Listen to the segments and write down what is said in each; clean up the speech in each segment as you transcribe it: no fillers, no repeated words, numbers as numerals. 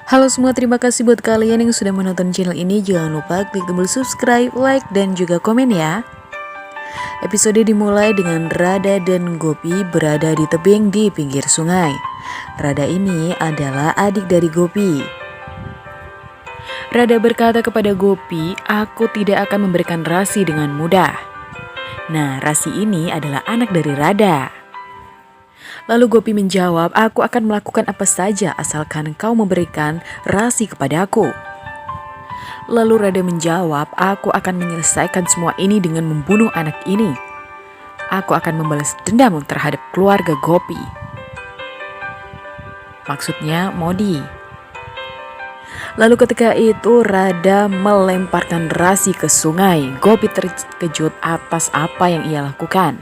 Halo semua, terima kasih buat kalian yang sudah menonton channel ini. Jangan lupa klik tombol subscribe, like, dan juga komen ya. Episode dimulai dengan Rada dan Gopi berada di tebing di pinggir sungai. Rada ini adalah adik dari Gopi. Rada berkata kepada Gopi, "Aku tidak akan memberikan Rasi dengan mudah." Nah, Rasi ini adalah anak dari Rada. Lalu Gopi menjawab, "Aku akan melakukan apa saja asalkan kau memberikan Rasi kepadaku." Lalu Rada menjawab, "Aku akan menyelesaikan semua ini dengan membunuh anak ini. Aku akan membalas dendam terhadap keluarga Gopi." Maksudnya Modi. Lalu ketika itu Rada melemparkan Rasi ke sungai. Gopi terkejut atas apa yang ia lakukan.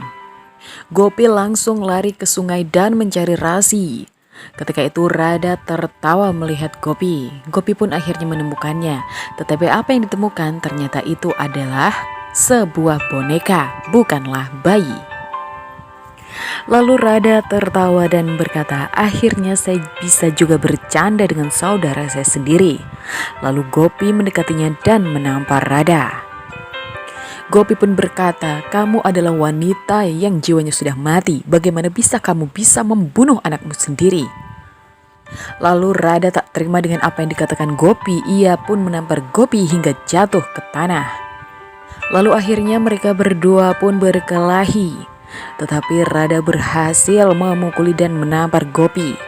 Gopi langsung lari ke sungai dan mencari Rasi. Ketika itu Rada tertawa melihat Gopi. Gopi pun akhirnya menemukannya. Tetapi apa yang ditemukan ternyata itu adalah sebuah boneka, bukanlah bayi. Lalu Rada tertawa dan berkata, "Akhirnya saya bisa juga bercanda dengan saudara saya sendiri." Lalu Gopi mendekatinya dan menampar Rada. Gopi pun berkata, "Kamu adalah wanita yang jiwanya sudah mati. Bagaimana bisa kamu membunuh anakmu sendiri?" Lalu Rada tak terima dengan apa yang dikatakan Gopi. Ia pun menampar Gopi hingga jatuh ke tanah. Lalu akhirnya mereka berdua pun berkelahi. Tetapi Rada berhasil memukuli dan menampar Gopi.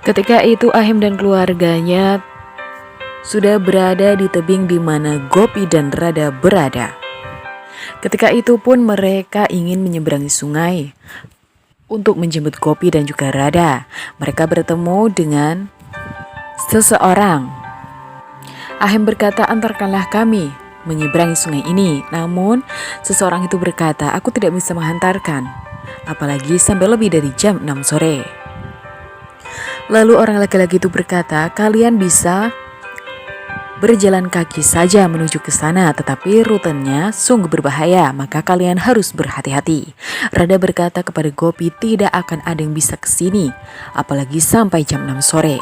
Ketika itu Ahem dan keluarganya sudah berada di tebing di mana Gopi dan Rada berada. Ketika itu pun mereka ingin menyeberangi sungai untuk menjemput Gopi dan juga Rada. Mereka bertemu dengan seseorang. Ahem berkata, "Antarkanlah kami menyeberangi sungai ini." Namun seseorang itu berkata, "Aku tidak bisa menghantarkan, apalagi sampai lebih dari jam 6 sore. Lalu orang laki-laki itu berkata, "Kalian bisa berjalan kaki saja menuju ke sana, tetapi rutenya sungguh berbahaya, maka kalian harus berhati-hati." Rada berkata kepada Gopi, "Tidak akan ada yang bisa ke sini, apalagi sampai jam 6 sore.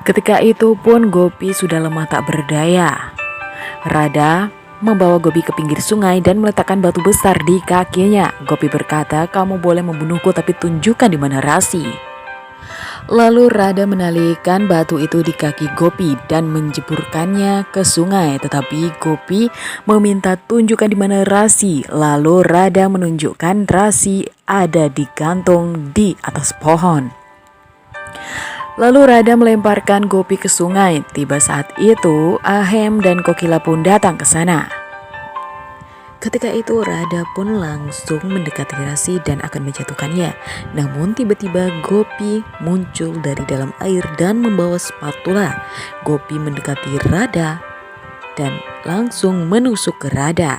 Ketika itu pun Gopi sudah lemah tak berdaya. Rada membawa Gopi ke pinggir sungai dan meletakkan batu besar di kakinya. Gopi berkata, "Kamu boleh membunuhku, tapi tunjukkan di mana Rasi." Lalu Rada menalikan batu itu di kaki Gopi dan menjeburkannya ke sungai. Tetapi Gopi meminta tunjukkan di mana Rasi. Lalu Rada menunjukkan Rasi ada digantung di atas pohon. Lalu Rada melemparkan Gopi ke sungai. Tiba saat itu Ahem dan Kokila pun datang ke sana. Ketika itu Rada pun langsung mendekati Rasi dan akan menjatuhkannya. Namun tiba-tiba Gopi muncul dari dalam air dan membawa spatula. Gopi mendekati Rada dan langsung menusuk ke Rada.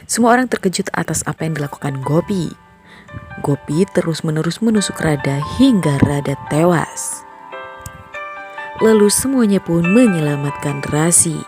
Semua orang terkejut atas apa yang dilakukan Gopi. Gopi terus-menerus menusuk Rada hingga Rada tewas. Lalu semuanya pun menyelamatkan Rasi.